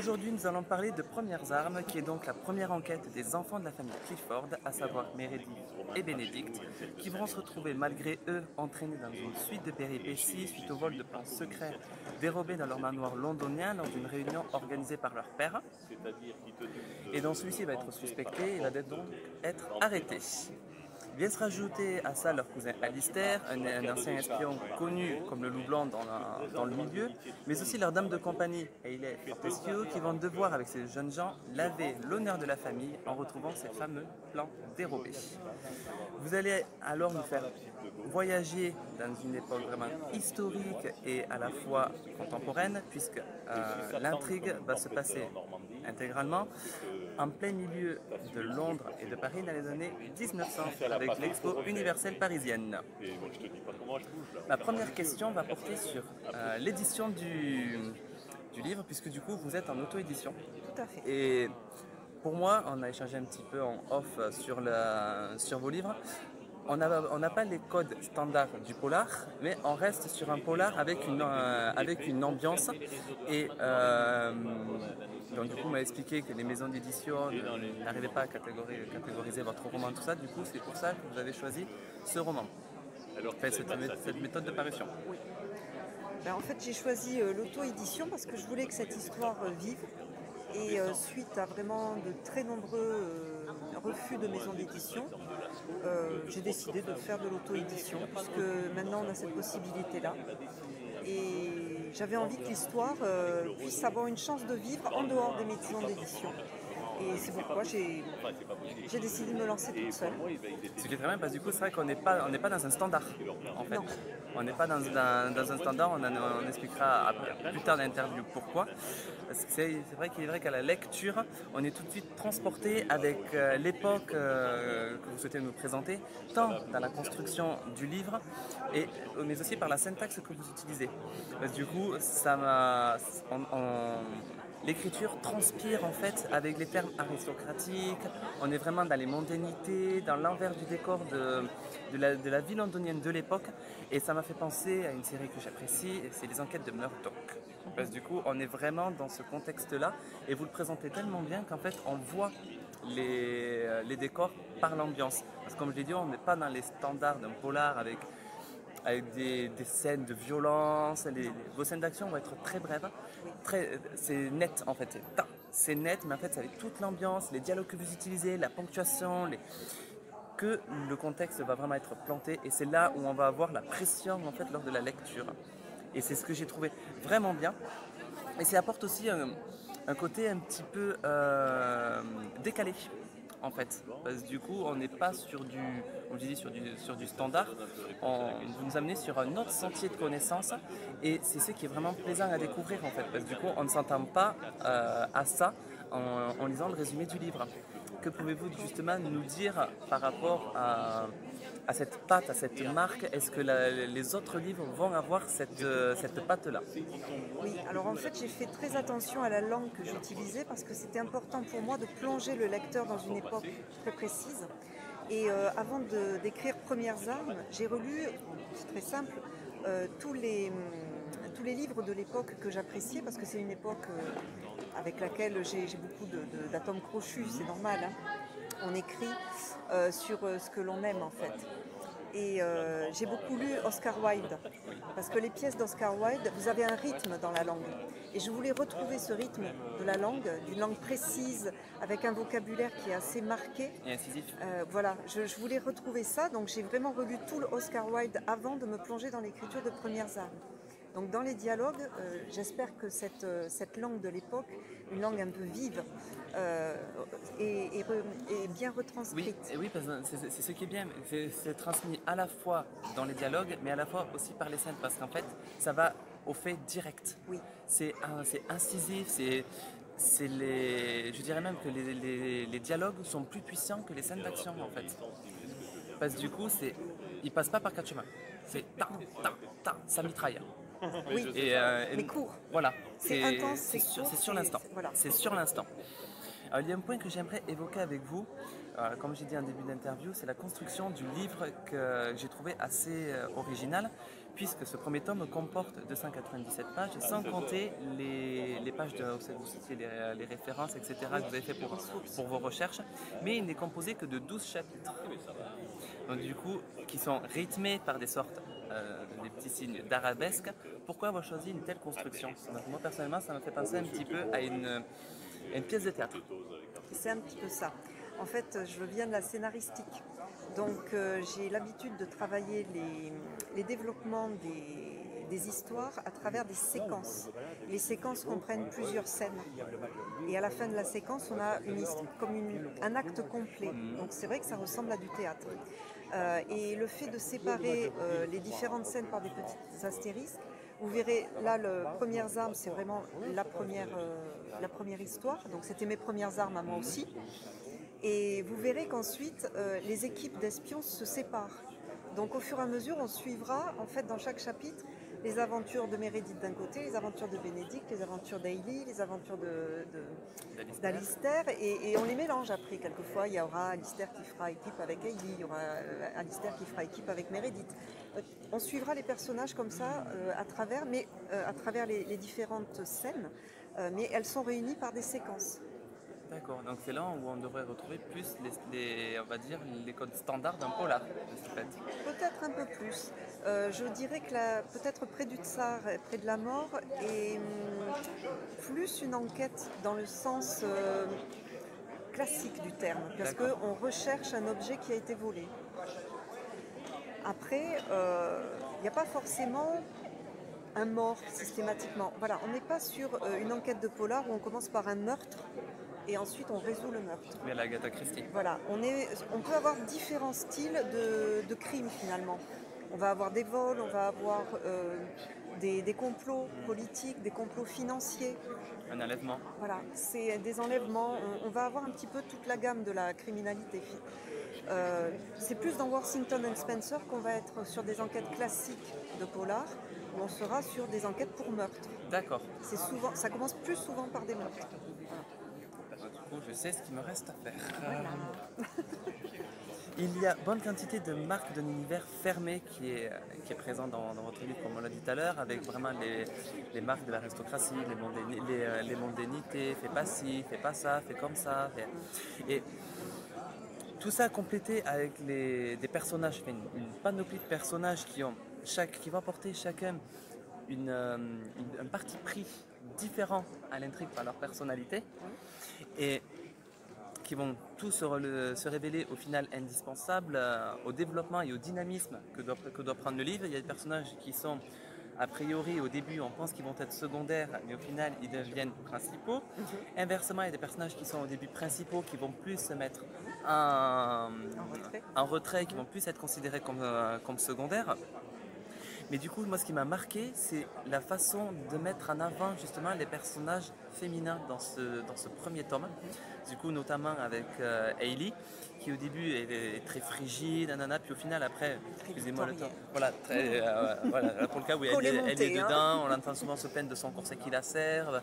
Aujourd'hui, nous allons parler de Premières Armes, qui est donc la première enquête des enfants de la famille Clifford, à savoir Meredith et Benedict, qui vont se retrouver malgré eux entraînés dans une suite de péripéties suite au vol de plans secrets dérobés dans leur manoir londonien lors d'une réunion organisée par leur père. Et donc celui-ci va être suspecté et va donc être arrêté. Vient se rajouter à ça leur cousin Alistair, un ancien espion connu comme le loup blanc dans le milieu, mais aussi leur dame de compagnie, Hayley Fortescue, qui vont devoir, avec ces jeunes gens, laver l'honneur de la famille en retrouvant ces fameux plans dérobés. Vous allez alors nous faire voyager dans une époque vraiment historique et à la fois contemporaine, puisque l'intrigue va se passer intégralement en plein milieu de Londres et de Paris dans les années 1900 avec l'Expo universelle parisienne. Ma première question va porter sur l'édition du livre, puisque du coup vous êtes en auto-édition. Tout à fait. Et pour moi, on a échangé un petit peu en off sur vos livres. On n'a pas les codes standards du polar, mais on reste sur un polar avec une ambiance. Et donc du coup, on m'a expliqué que les maisons d'édition n'arrivaient pas à catégoriser votre roman, tout ça. Du coup, c'est pour ça que vous avez choisi ce roman, enfin, cette méthode de parution. Oui. En fait, j'ai choisi l'auto-édition parce que je voulais que cette histoire vive. Et suite à vraiment de très nombreux refus de maisons d'édition, j'ai décidé de faire de l'auto-édition puisque maintenant on a cette possibilité-là. Et j'avais envie que l'histoire puisse avoir une chance de vivre en dehors des maisons d'édition. Et c'est pourquoi j'ai décidé de me lancer toute seule. Ce qui est très bien parce que du coup c'est vrai qu'on n'est pas dans un standard en fait. Non. On n'est pas dans un standard, on expliquera plus tard dans l'interview pourquoi. C'est vrai qu'à la lecture, on est tout de suite transporté avec l'époque que vous souhaitez nous présenter, tant dans la construction du livre, mais aussi par la syntaxe que vous utilisez. Parce que du coup, l'écriture transpire en fait avec les termes aristocratiques, on est vraiment dans les mondanités, dans l'envers du décor de la vie londonienne de l'époque, et ça m'a fait penser à une série que j'apprécie, c'est les enquêtes de Murdoch. Parce que du coup on est vraiment dans ce contexte-là, et vous le présentez tellement bien qu'en fait on voit les décors par l'ambiance. Parce que comme je l'ai dit, on n'est pas dans les standards d'un polar avec des scènes de violence. Vos scènes d'action vont être très brèves, c'est net en fait, c'est net, mais en fait c'est avec toute l'ambiance, les dialogues que vous utilisez, la ponctuation, que le contexte va vraiment être planté, et c'est là où on va avoir la pression en fait lors de la lecture. Et c'est ce que j'ai trouvé vraiment bien, et ça apporte aussi un côté un petit peu décalé en fait, parce que du coup on n'est pas sur du standard, vous nous amenez sur un autre sentier de connaissance, et c'est ce qui est vraiment plaisant à découvrir en fait, parce que du coup on ne s'entend pas à ça en lisant le résumé du livre. Que pouvez-vous justement nous dire par rapport à cette patte, à cette marque? Est-ce que les autres livres vont avoir cette patte-là? Oui, alors en fait j'ai fait très attention à la langue que j'utilisais parce que c'était important pour moi de plonger le lecteur dans une époque très précise. Et avant d'écrire Premières Armes, j'ai relu, c'est très simple, tous les livres de l'époque que j'appréciais, parce que c'est une époque avec laquelle j'ai beaucoup d'atomes crochus, c'est normal, hein. On écrit sur ce que l'on aime en fait. Et j'ai beaucoup lu Oscar Wilde, parce que les pièces d'Oscar Wilde, vous avez un rythme dans la langue. Et je voulais retrouver ce rythme de la langue, d'une langue précise, avec un vocabulaire qui est assez marqué. Et incisif. Voilà, je voulais retrouver ça, donc j'ai vraiment relu tout le Oscar Wilde avant de me plonger dans l'écriture de Premières Armes. Donc dans les dialogues, j'espère que cette langue de l'époque, une langue un peu vive, est bien retranscrite. Oui, parce que c'est ce qui est bien, c'est transmis à la fois dans les dialogues, mais à la fois aussi par les scènes, parce qu'en fait, ça va au fait direct. Oui. C'est incisif, je dirais même que les dialogues sont plus puissants que les scènes d'action en fait. Parce que du coup, ils passent pas par quatre chemins. C'est ça mitraille. Oui, mais court. Voilà, C'est intense, c'est sur l'instant. Voilà. C'est sur l'instant. Alors, il y a un point que j'aimerais évoquer avec vous, comme j'ai dit en début d'interview, c'est la construction du livre que j'ai trouvé assez original, puisque ce premier tome comporte 297 pages, sans compter les pages de vous citiez les références, etc., que vous avez fait pour vos recherches, mais il n'est composé que de 12 chapitres. Donc, du coup, qui sont rythmés par des sortes des petits signes d'arabesque. Pourquoi avoir choisi une telle construction? Donc, moi, personnellement, ça me fait penser un petit peu à une pièce de théâtre. C'est un petit peu ça. En fait, je viens de la scénaristique. Donc, j'ai l'habitude de travailler les développements des histoires à travers des séquences. Les séquences comprennent plusieurs scènes. Et à la fin de la séquence, on a un acte complet. Donc, c'est vrai que ça ressemble à du théâtre. Et le fait de séparer les différentes scènes par des petits astérisques, vous verrez, là, le Premières Armes, c'est vraiment la première histoire. Donc, c'était mes premières armes à moi aussi. Et vous verrez qu'ensuite, les équipes d'espions se séparent. Donc, au fur et à mesure, on suivra, en fait, dans chaque chapitre, les aventures de Meredith d'un côté, les aventures de Bénédicte, les aventures d'Hailey, les aventures d'Alistair, et on les mélange après. Quelquefois, il y aura Alistair qui fera équipe avec Hailey, il y aura Alistair qui fera équipe avec Meredith. On suivra les personnages comme ça à travers les différentes scènes, mais elles sont réunies par des séquences. D'accord, donc c'est là où on devrait retrouver plus on va dire, les codes standards d'un polar, de ce fait. Peut-être un peu plus. Je dirais que peut-être près du Tsar, près de la mort, est plus une enquête dans le sens classique du terme, parce qu'on recherche un objet qui a été volé. Après, il n'y a pas forcément un mort systématiquement. Voilà, on n'est pas sur une enquête de polar où on commence par un meurtre et ensuite on résout le meurtre. Mais la Agatha Christie. Voilà, on peut avoir différents styles de crimes finalement. On va avoir des vols, on va avoir des complots politiques, des complots financiers. Un enlèvement. Voilà, c'est des enlèvements. On va avoir un petit peu toute la gamme de la criminalité. C'est plus dans Worthington and Spencer qu'on va être sur des enquêtes classiques de polar, où on sera sur des enquêtes pour meurtre. D'accord. Ça commence plus souvent par des meurtres. Voilà. Du coup, je sais ce qu'il me reste à faire. Voilà. Il y a bonne quantité de marques d'un univers fermé qui est présent dans votre livre, comme on l'a dit tout à l'heure, avec vraiment les marques de l'aristocratie, les mondanités, fais pas ci, fais pas ça, fais comme ça. Et tout ça complété avec des personnages, une panoplie de personnages qui vont apporter chacun un parti pris différent à l'intrigue par leur personnalité et qui vont tous se révéler au final indispensables au développement et au dynamisme que doit prendre le livre. Il y a des personnages qui sont a priori au début on pense qu'ils vont être secondaires mais au final ils deviennent principaux. Inversement, il y a des personnages qui sont au début principaux qui vont plus se mettre en retrait, qui vont plus être considérés comme secondaires. Mais du coup, moi, ce qui m'a marqué, c'est la façon de mettre en avant justement les personnages féminins dans ce premier tome. Du coup, notamment avec Hailey, qui au début est très frigide, nanana, puis au final, après, excusez-moi le temps, voilà, voilà, pour le cas où elle est dedans, on l'entend souvent se plaindre de son corset qui la serve.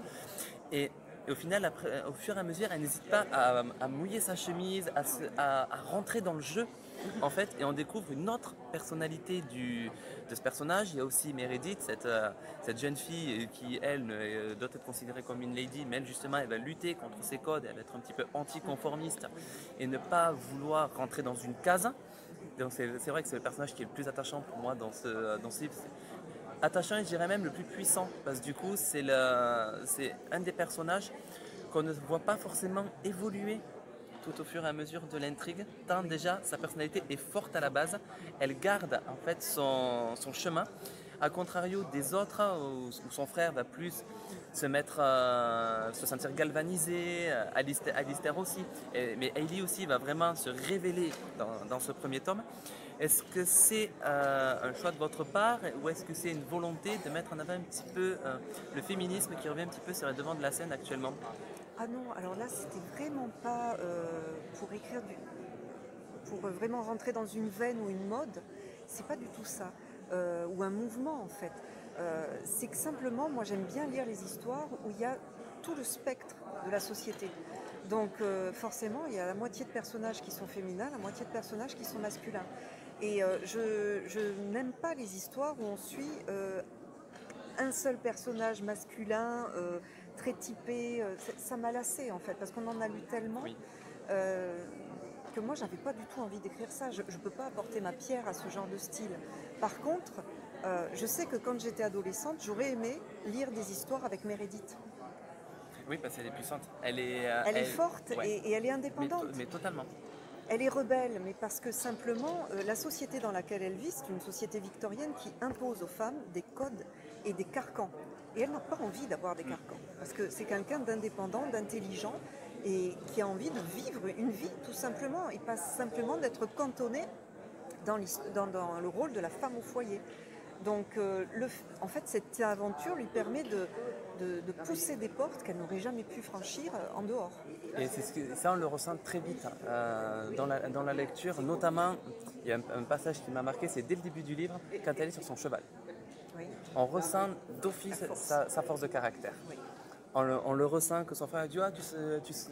Et au final, après, au fur et à mesure, elle n'hésite pas à mouiller sa chemise, à rentrer dans le jeu, en fait, et on découvre une autre personnalité de ce personnage. Il y a aussi Meredith, cette jeune fille qui, elle, doit être considérée comme une lady, mais elle, justement, elle va lutter contre ses codes, elle va être un petit peu anticonformiste et ne pas vouloir rentrer dans une case. Donc c'est vrai que c'est le personnage qui est le plus attachant pour moi dans ce livre. Attachant et je dirais même le plus puissant, parce que du coup c'est un des personnages qu'on ne voit pas forcément évoluer tout au fur et à mesure de l'intrigue, tant déjà sa personnalité est forte à la base, elle garde en fait son chemin, à contrario des autres où son frère va plus se sentir galvanisé, Alistair aussi, mais Hailey aussi va vraiment se révéler dans ce premier tome. Est-ce que c'est un choix de votre part ou est-ce que c'est une volonté de mettre en avant un petit peu le féminisme qui revient un petit peu sur le devant de la scène actuellement? Ah non, alors là c'était vraiment pas pour vraiment rentrer dans une veine ou une mode, c'est pas du tout ça, ou un mouvement en fait. C'est que simplement moi j'aime bien lire les histoires où il y a tout le spectre de la société. Donc forcément, il y a la moitié de personnages qui sont féminins, la moitié de personnages qui sont masculins. Et je n'aime pas les histoires où on suit un seul personnage masculin très typé. Ça m'a lassé en fait, parce qu'on en a lu tellement. Oui. Que moi j'avais pas du tout envie d'écrire ça. Je ne peux pas apporter ma pierre à ce genre de style. Par contre, je sais que quand j'étais adolescente, j'aurais aimé lire des histoires avec Meredith. Oui, parce qu'elle est puissante. Elle est forte ouais. et elle est indépendante. Mais totalement. Elle est rebelle, mais parce que simplement, la société dans laquelle elle vit, c'est une société victorienne qui impose aux femmes des codes et des carcans. Et elle n'a pas envie d'avoir des carcans, parce que c'est quelqu'un d'indépendant, d'intelligent, et qui a envie de vivre une vie, tout simplement, et pas simplement d'être cantonnée dans le rôle de la femme au foyer. Donc, en fait, cette aventure lui permet de pousser des portes qu'elle n'aurait jamais pu franchir en dehors. Et ça, on le ressent très vite dans la lecture. Notamment, il y a un passage qui m'a marqué, c'est dès le début du livre, quand elle est sur son cheval. Oui. On ressent d'office sa force de caractère. Oui. On le ressent que son frère dit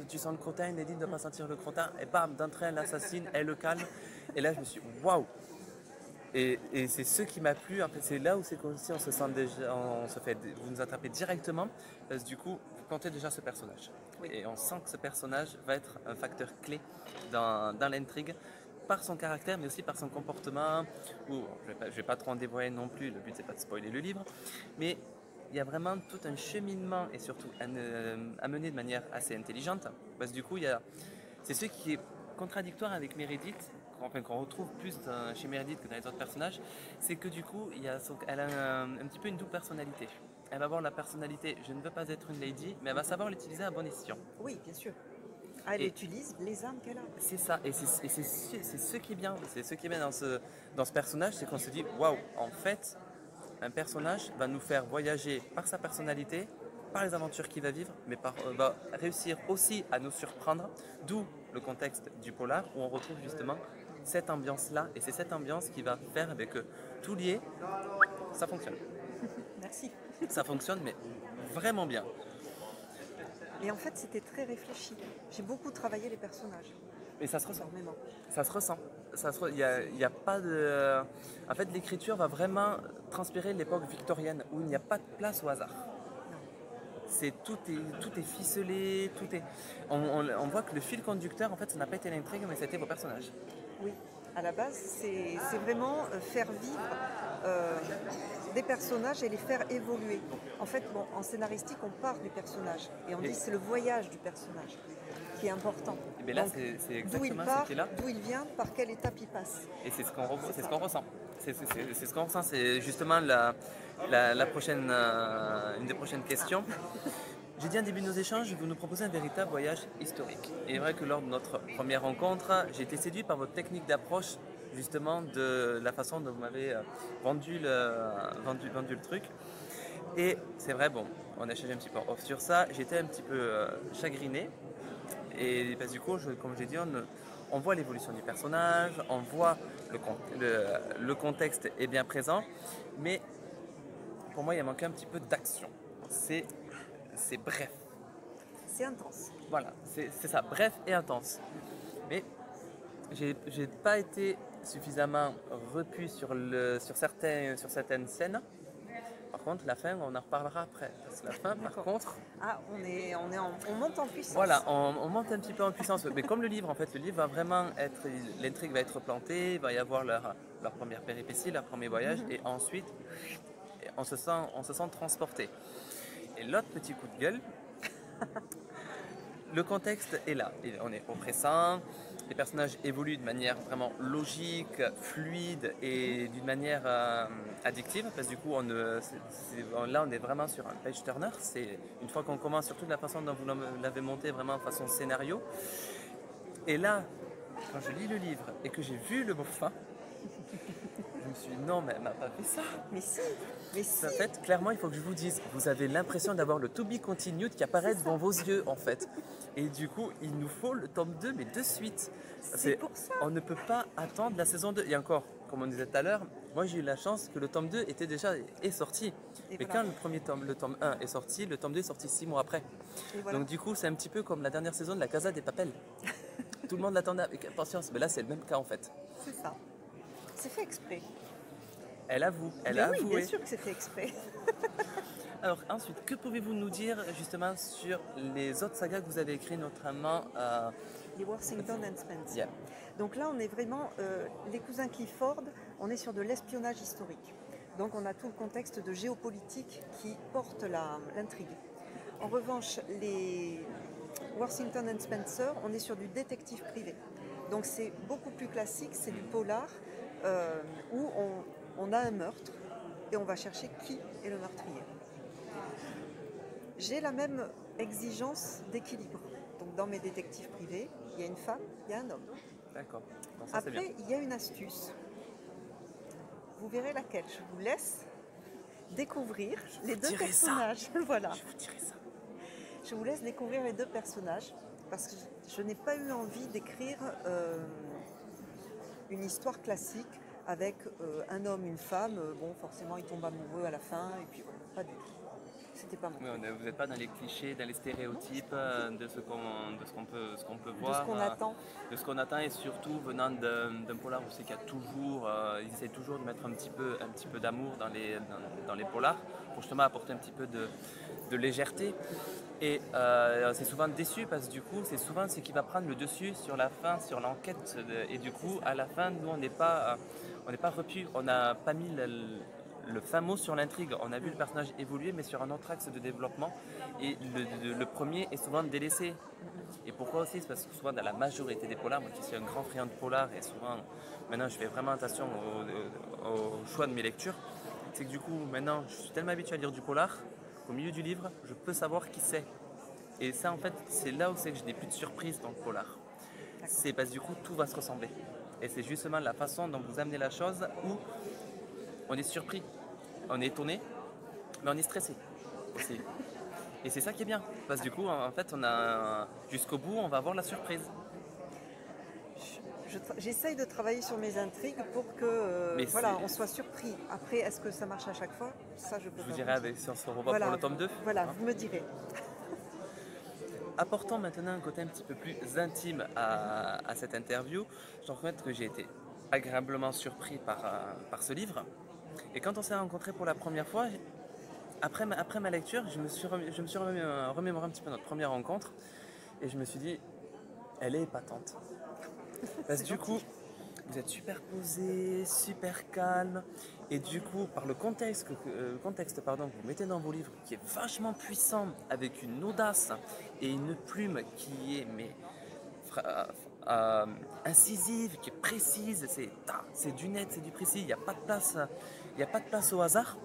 tu sens le crottin, il est dit de ne pas sentir le crottin, et bam, d'entrée elle l'assassine, elle le calme. Et là je me suis dit waouh! Et c'est ce qui m'a plu, en fait, c'est là où c'est comme si on se sent déjà, vous nous attrapez directement, parce que du coup vous comptez déjà ce personnage. Oui. Et on sent que ce personnage va être un facteur clé dans l'intrigue, par son caractère, mais aussi par son comportement. Je ne vais pas trop en dévoiler non plus, le but c'est pas de spoiler le livre, mais il y a vraiment tout un cheminement et surtout amené de manière assez intelligente, parce que du coup c'est ce qui est contradictoire avec Meredith, qu'on retrouve plus chez Meredith que dans les autres personnages, c'est que du coup elle a un petit peu une double personnalité. Elle va avoir la personnalité je ne veux pas être une lady, mais elle va savoir l'utiliser à bon escient. Oui, bien sûr. Elle utilise les armes qu'elle a. C'est ça, et c'est ce qui est bien. C'est ce qui est bien dans ce personnage, c'est qu'on se dit waouh, en fait, un personnage va nous faire voyager par sa personnalité, par les aventures qu'il va vivre, mais va réussir aussi à nous surprendre, d'où le contexte du polar, où on retrouve justement cette ambiance-là, et c'est cette ambiance qui va faire avec tout lié, ça fonctionne. Merci. Ça fonctionne, mais vraiment bien. Et en fait, c'était très réfléchi. J'ai beaucoup travaillé les personnages. Et ça se ressent. Énormément. Ça se ressent. Il y a pas de... En fait, l'écriture va vraiment transpirer l'époque victorienne, où il n'y a pas de place au hasard. Tout est ficelé, on voit que le fil conducteur, en fait, ça n'a pas été l'intrigue, mais c'était vos personnages. Oui, à la base, c'est vraiment faire vivre des personnages et les faire évoluer. En fait, en scénaristique, on part du personnage et on dit c'est le voyage du personnage qui est important. Et bien là, c'est exactement ce qui est là. D'où il vient, par quelle étape il passe. Et c'est ce qu'on ressent. C'est ce qu'on ressent. C'est justement la prochaine, une des prochaines questions. J'ai dit en début de nos échanges, vous nous proposez un véritable voyage historique. Et il est vrai que lors de notre première rencontre, j'ai été séduit par votre technique d'approche, justement de la façon dont vous m'avez vendu le truc. Et c'est vrai, bon, on a échangé un petit peu off sur ça, j'étais un petit peu chagriné. Et parce que du coup, comme j'ai dit, on voit l'évolution du personnage, on voit le contexte est bien présent, mais pour moi, il manquait un petit peu d'action. C'est bref. C'est intense. Voilà, c'est ça, bref et intense. Mais j'ai pas été suffisamment repu sur certaines scènes. Par contre, la fin, on en reparlera après. Parce que la fin, par contre... Ah, on monte en puissance. Voilà, on monte un petit peu en puissance. Mais comme le livre, en fait, le livre va vraiment être... L'intrigue va être plantée, il va y avoir leur première péripétie, leur premier voyage, et ensuite, on se sent transporté. Et l'autre petit coup de gueule, le contexte est là. On est oppressant, les personnages évoluent de manière vraiment logique, fluide et d'une manière addictive, parce que du coup, là, on est vraiment sur un page turner. C'est une fois qu'on commence, surtout de la façon dont vous l'avez monté, vraiment façon scénario. Et là, quand je lis le livre et que j'ai vu le mot fin, je me suis dit non, mais elle m'a pas fait ça. Mais si. En fait, clairement, il faut que je vous dise, vous avez l'impression d'avoir le to be continued qui apparaît devant vos yeux, en fait. Et du coup, il nous faut le tome 2, mais de suite. C'est pour ça. On ne peut pas attendre la saison 2. Et encore, comme on disait tout à l'heure, moi j'ai eu la chance que le tome 2 est sorti. Et Mais voilà. quand le tome 1 est sorti, le tome 2 est sorti 6 mois après. Et voilà. Donc du coup, c'est un petit peu comme la dernière saison de la Casa des Papel. Tout le monde l'attendait avec impatience. Mais là, c'est le même cas en fait. C'est ça. C'est fait exprès. Elle avoue, elle Mais a oui, avoué. bien sûr que c'est fait exprès. Alors ensuite, que pouvez-vous nous dire justement sur les autres sagas que vous avez écrites, notamment Les Worthington and Spence. Yeah. Donc là, on est vraiment, les cousins Clifford, on est sur de l'espionnage historique. Donc on a tout le contexte de géopolitique qui porte l'intrigue. En revanche, les Worthington and Spencer, on est sur du détective privé. Donc c'est beaucoup plus classique, c'est du polar où on a un meurtre et on va chercher qui est le meurtrier. J'ai la même exigence d'équilibre. Donc dans mes détectives privés, il y a une femme, il y a un homme. D'accord. Bon, ça, c'est bien. Après, il y a une astuce. Vous verrez laquelle. Je vous laisse découvrir les deux dirai ça. personnages. Voilà. Je vous dirai ça. Je vous laisse découvrir les deux personnages parce que je n'ai pas eu envie d'écrire une histoire classique avec un homme, une femme. Bon, forcément, ils tombent amoureux à la fin et puis voilà, pas du tout. C'était pas mon Oui, vous n'êtes pas dans les clichés, dans les stéréotypes de ce qu'on peut voir. de ce qu'on attend. De ce qu'on attend et surtout venant d'un polar, on sait qu'il y a toujours, ils essaient toujours de mettre un petit peu d'amour dans les polars pour justement apporter un petit peu de légèreté. Et c'est souvent déçu parce que du coup, c'est souvent ce qui va prendre le dessus sur la fin, sur l'enquête. Et du coup, à la fin, nous, on n'est pas repu, on n'a pas mis le fin mot sur l'intrigue. On a vu le personnage évoluer, mais sur un autre axe de développement. Et le premier est souvent délaissé. Et pourquoi aussi? C'est parce que souvent, dans la majorité des polars, moi qui suis un grand friand de polar, et souvent, maintenant, je fais vraiment attention au choix de mes lectures, c'est que du coup, maintenant, je suis tellement habitué à lire du polar qu'au milieu du livre, je peux savoir qui c'est. Et ça, en fait, c'est là où c'est que je n'ai plus de surprise dans le polar. C'est parce que du coup, tout va se ressembler. Et c'est justement la façon dont vous amenez la chose où on est surpris, on est étonné, mais on est stressé aussi. Et c'est ça qui est bien, parce que du coup, en fait, jusqu'au bout, on va avoir la surprise. J'essaye de travailler sur mes intrigues pour que on soit surpris. Après, est-ce que ça marche à chaque fois? Ça, je peux Je pas vous dirai si on se revoit pour le tome 2. Voilà, vous me direz. Apportons maintenant un côté un petit peu plus intime à cette interview. Je dois reconnaître que j'ai été agréablement surpris par ce livre. Et quand on s'est rencontrés pour la première fois, après ma lecture, je me suis remémoré un petit peu notre première rencontre. Et je me suis dit, elle est épatante. Parce que du coup, vous êtes super posé, super calme. Et du coup, par le contexte que vous mettez dans vos livres, qui est vachement puissant, avec une audace et une plume qui est incisive, qui est précise, c'est du net, c'est du précis, il n'y a pas de place au hasard.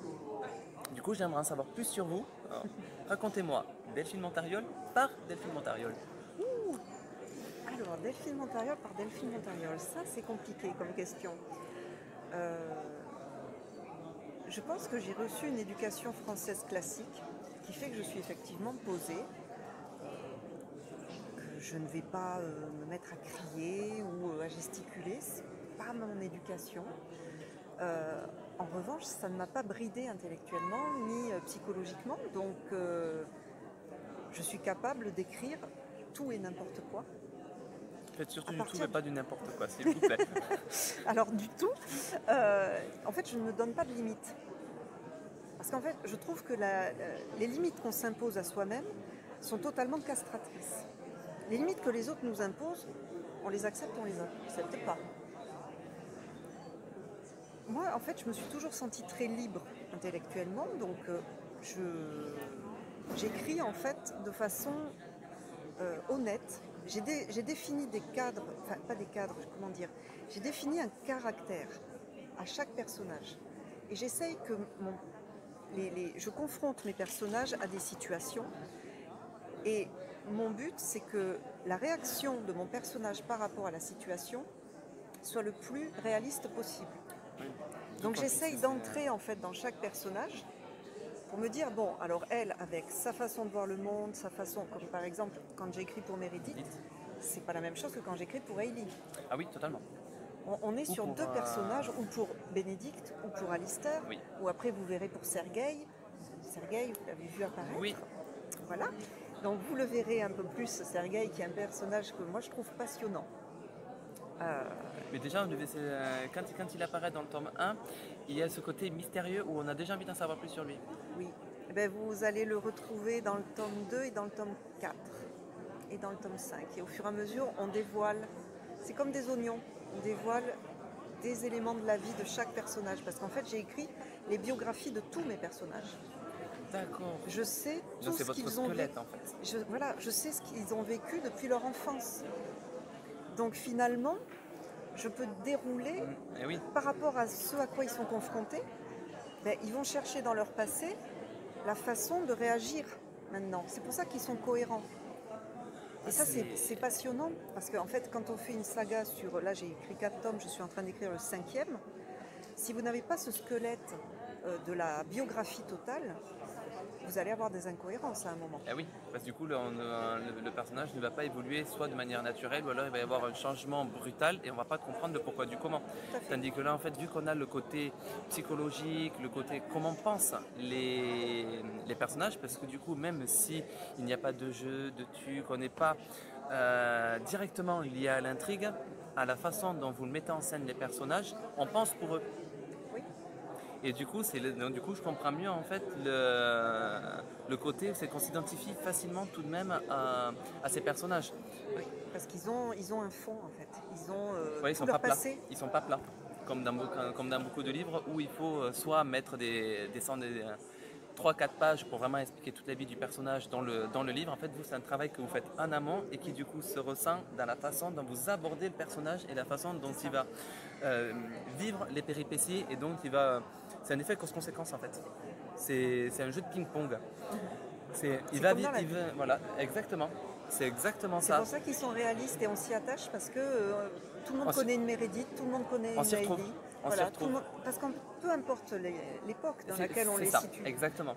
Du coup, j'aimerais en savoir plus sur vous. Alors, racontez-moi Delphine Montariol par Delphine Montariol. Alors, Delphine Montariol par Delphine Montariol, ça c'est compliqué comme question. Je pense que j'ai reçu une éducation française classique qui fait que je suis effectivement posée, que je ne vais pas me mettre à crier ou à gesticuler, c'est pas mon éducation. En revanche, ça ne m'a pas bridée intellectuellement ni psychologiquement, donc je suis capable d'écrire tout et n'importe quoi. Faites surtout du tout, mais pas du n'importe quoi, s'il vous plaît. Alors du tout, en fait, je ne me donne pas de limites. Parce qu'en fait, je trouve que les limites qu'on s'impose à soi-même sont totalement castratrices. Les limites que les autres nous imposent, on les accepte, on les accepte pas. Moi, en fait, je me suis toujours sentie très libre intellectuellement, donc j'écris en fait de façon honnête. J'ai défini des cadres, enfin pas des cadres, comment dire, j'ai défini un caractère à chaque personnage. Et j'essaye que je confronte mes personnages à des situations. Et mon but, c'est que la réaction de mon personnage par rapport à la situation soit le plus réaliste possible. Oui. Donc j'essaye d'entrer en fait dans chaque personnage pour me dire, bon, alors elle, avec sa façon de voir le monde, sa façon, comme par exemple, quand j'écris pour Meredith, c'est pas la même chose que quand j'écris pour Hailey. Ah oui, totalement. On est Ou sur pour, deux personnages, ou pour Bénédicte, ou pour Alistair, Oui. ou après vous verrez pour Sergueï. Sergueï, vous l'avez vu apparaître. Oui. Voilà. Donc vous le verrez un peu plus, Sergueï, qui est un personnage que moi je trouve passionnant. Mais déjà, quand il apparaît dans le tome 1, il y a ce côté mystérieux où on a déjà envie d'en savoir plus sur lui. Oui. Eh ben, vous allez le retrouver dans le tome 2 et dans le tome 4 et dans le tome 5. Et au fur et à mesure, on dévoile, c'est comme des oignons, on dévoile des éléments de la vie de chaque personnage. Parce qu'en fait, j'ai écrit les biographies de tous mes personnages. D'accord. Je sais tout Donc c'est ce votre qu'ils ont squelette vécu. en fait. Je sais ce qu'ils ont vécu depuis leur enfance. Donc finalement, je peux dérouler Et oui. par rapport à ce à quoi ils sont confrontés. Ben, ils vont chercher dans leur passé la façon de réagir maintenant. C'est pour ça qu'ils sont cohérents. Et ça, c'est passionnant, parce qu'en fait, quand on fait une saga sur... Là, j'ai écrit 4 tomes, je suis en train d'écrire le 5e. Si vous n'avez pas ce squelette de la biographie totale, vous allez avoir des incohérences à un moment. Eh oui, parce que du coup, le personnage ne va pas évoluer soit de manière naturelle, ou alors il va y avoir un changement brutal et on ne va pas comprendre le pourquoi du comment. Tandis que là, en fait, vu qu'on a le côté psychologique, le côté comment pensent les personnages, parce que du coup, même si il n'y a pas de jeu, de truc, on n'est pas directement lié à l'intrigue, à la façon dont vous mettez en scène les personnages, on pense pour eux. Et du coup, du coup, je comprends mieux en fait le côté, c'est qu'on s'identifie facilement tout de même à ces personnages. Oui, parce qu'ils ont un fond en fait. Ils ont Ouais, tout leur passé. Ils sont pas plats, comme dans beaucoup de livres où il faut soit mettre des 3-4 pages pour vraiment expliquer toute la vie du personnage dans le livre. En fait, vous, c'est un travail que vous faites en amont et qui du coup se ressent dans la façon dont vous abordez le personnage et la façon dont il va vivre les péripéties et donc il va... C'est un effet cause-conséquence en fait. C'est un jeu de ping-pong. Voilà, exactement. C'est exactement ça. C'est pour ça qu'ils sont réalistes et on s'y attache parce que tout le monde connaît une Meredith, tout le monde connaît une Hailey. Voilà, parce que peu importe l'époque dans laquelle on les situe. Exactement.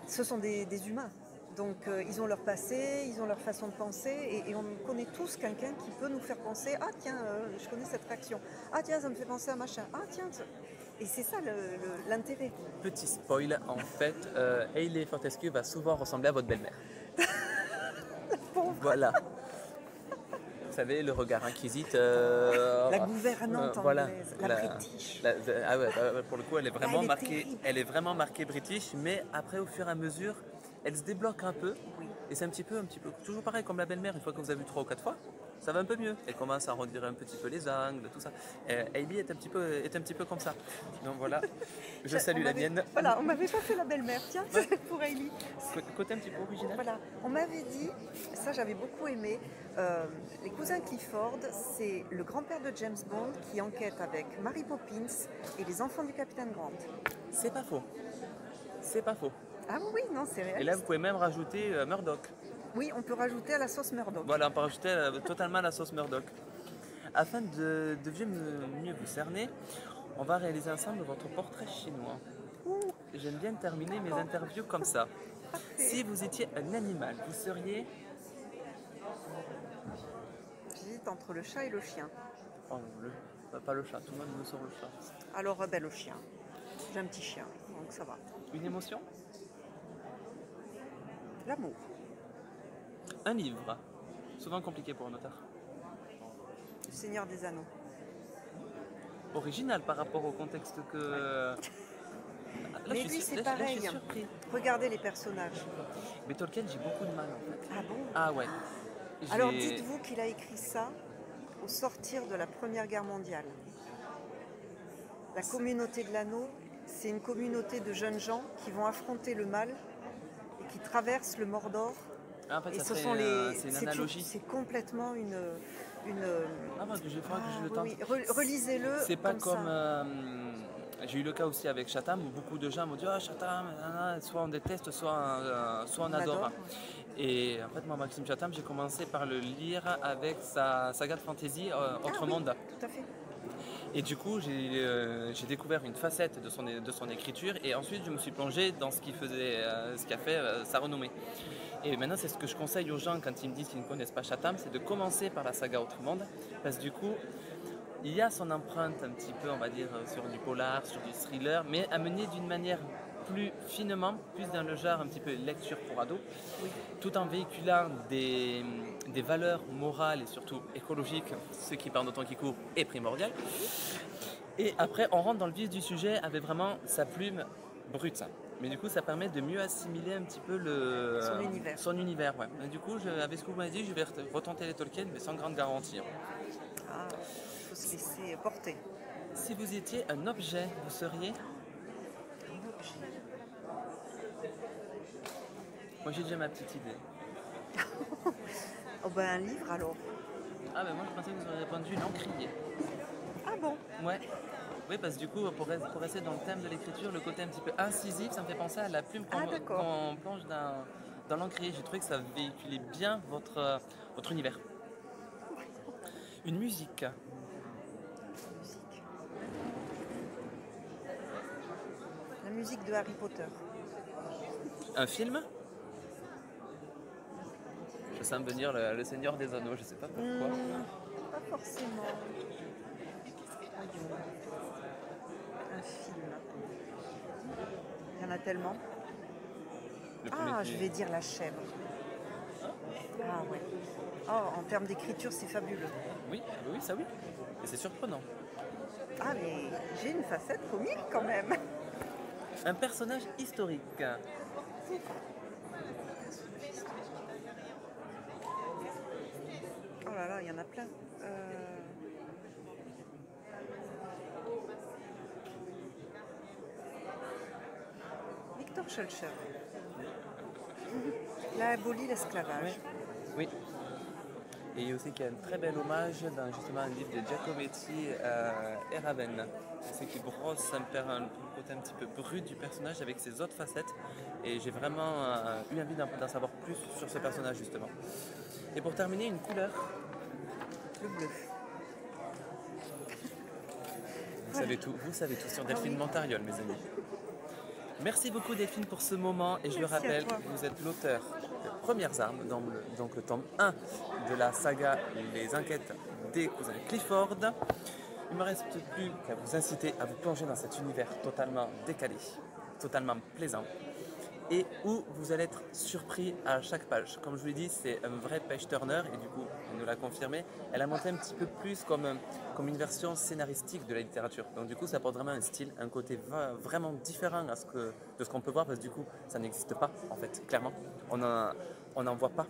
Ce sont des humains. Donc ils ont leur passé, ils ont leur façon de penser et on connaît tous quelqu'un qui peut nous faire penser « Ah tiens, je connais cette réaction. Ah tiens, ça me fait penser à machin. Ah tiens... » Et c'est ça l'intérêt. Petit spoil, en fait, Hailey Fortescue va souvent ressembler à votre belle-mère. Voilà. Vous savez, le regard inquisiteur. La gouvernante anglaise, la British. Ah ouais, pour le coup, elle est vraiment marquée. Elle est vraiment marquée British, mais après, au fur et à mesure, elle se débloque un peu. Oui. Et c'est un petit peu, toujours pareil comme la belle-mère. Une fois que vous avez vu 3 ou 4 fois, ça va un peu mieux. Elle commence à retirer un petit peu les angles, tout ça. Hailey est un petit peu comme ça. Donc voilà, je salue la mienne. Voilà, on m'avait pas fait la belle-mère, tiens, pour Hailey. Côté un petit peu original. Voilà, on m'avait dit, ça j'avais beaucoup aimé, les cousins Clifford, c'est le grand-père de James Bond qui enquête avec Mary Poppins et les enfants du capitaine Grant. C'est pas faux. C'est pas faux. Ah oui, non, c'est réaliste. Et là, vous pouvez même rajouter Murdoch. Oui, on peut rajouter à la sauce Murdoch. Voilà, on peut rajouter totalement la sauce Murdoch. Afin de mieux vous cerner, on va réaliser ensemble votre portrait chinois. J'aime bien terminer mes interviews comme ça. Si vous étiez un animal, vous seriez... J'hésite entre le chat et le chien. Oh, pas le chat, tout le monde me sort le chat. Alors, le chien. J'ai un petit chien, donc ça va. Une émotion? L'amour. Un livre, souvent compliqué pour un auteur. Le Seigneur des Anneaux. Original par rapport au contexte que... Là, mais lui, c'est pareil. Regardez les personnages. Mais Tolkien, j'ai beaucoup de mal en fait. Ah bon? Ah ouais. Alors dites-vous qu'il a écrit ça au sortir de la Première Guerre mondiale. La communauté de l'anneau, c'est une communauté de jeunes gens qui vont affronter le mal et qui traversent le Mordor. Ah, en fait, et c'est une analogie. C'est complètement une... Ah, bah, je le tente. Oui, relisez-le. C'est pas comme j'ai eu le cas aussi avec Chatham où beaucoup de gens m'ont dit « Ah, Chatham, soit on déteste, soit on adore. » Et en fait, moi, Maxime Chatham, j'ai commencé par le lire avec sa saga de fantasy Autre Monde. Tout à fait. Et du coup, j'ai découvert une facette de son écriture et ensuite je me suis plongé dans ce ce qui a fait sa renommée. Et maintenant, c'est ce que je conseille aux gens quand ils me disent qu'ils ne connaissent pas Chatham, c'est de commencer par la saga Autre Monde, parce que du coup, il y a son empreinte un petit peu, on va dire, sur du polar, sur du thriller, mais amené d'une manière plus finement, plus dans le genre un petit peu lecture pour ados, tout en véhiculant des valeurs morales et surtout écologiques, ce qui par notre temps qui court est primordial. Et après, on rentre dans le vif du sujet avec vraiment sa plume brute. Mais du coup, ça permet de mieux assimiler un petit peu son univers. Ouais. Et du coup, avec ce que vous m'avez dit, je vais retenter les Tolkien, mais sans grande garantie. Ah, il faut se laisser porter. Si vous étiez un objet, vous seriez? Un objet. Moi, j'ai déjà ma petite idée. Oh ben un livre alors. Ah, ben moi, je pensais que vous auriez répondu l'encrier. Ah bon? Ouais. Oui, parce que du coup, pour rester dans le thème de l'écriture, le côté un petit peu incisif, ça me fait penser à la plume qu'on plonge dans l'encrier. J'ai trouvé que ça véhiculait bien votre univers. Une musique. La musique de Harry Potter. Un film. Je sens venir le Seigneur des Anneaux, je sais pas pourquoi. Pas forcément. Un film. Il y en a tellement. Ah, je vais dire La Chèvre. Ah ouais. Oh, en termes d'écriture, c'est fabuleux. Oui, oui, ça oui. Et c'est surprenant. Ah, mais j'ai une facette comique quand même. Un personnage historique. Oh là là, il y en a plein. Victor Schœlcher. Il a aboli l'esclavage. Oui. Et il y a aussi qu'il y a un très bel hommage dans justement un livre de Giacometti, Eraven. C'est qui brosse un côté un petit peu brut du personnage avec ses autres facettes. Et j'ai vraiment eu envie d'en savoir plus sur ce personnage justement. Et pour terminer, une couleur. Le bleu. Vous savez tout sur Delphine Montariol, mes amis. Merci beaucoup Delphine pour ce moment et je le rappelle, vous êtes l'auteur de Premières Armes, donc le tome 1 de la saga Les Enquêtes des cousins Clifford. Il ne me reste plus qu'à vous inciter à vous plonger dans cet univers totalement décalé, totalement plaisant et où vous allez être surpris à chaque page. Comme je vous l'ai dit, c'est un vrai page turner et du coup, elle nous l'a confirmé, elle a monté un petit peu plus comme une version scénaristique de la littérature. Donc du coup, ça apporte vraiment un style, un côté vraiment différent de ce qu'on peut voir parce que du coup, ça n'existe pas en fait, clairement. On n'en voit pas.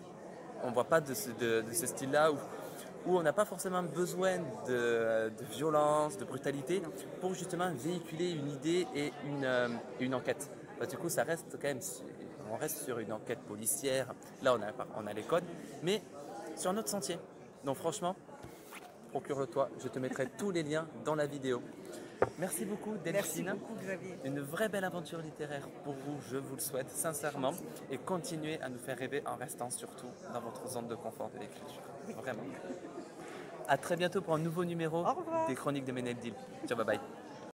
On ne voit pas de ce style-là où on n'a pas forcément besoin de violence, de brutalité pour justement véhiculer une idée et une enquête. Parce que du coup, ça reste quand même, on reste sur une enquête policière. Là, on a les codes, mais sur un autre sentier. Donc franchement, procure-le-toi. Je te mettrai tous les liens dans la vidéo. Merci beaucoup, Delphine. Merci beaucoup, Xavier. Une vraie belle aventure littéraire pour vous, je vous le souhaite sincèrement. Et continuez à nous faire rêver en restant surtout dans votre zone de confort de l'écriture. Vraiment. À très bientôt pour un nouveau numéro des Chroniques de Méneldil. Ciao, bye bye.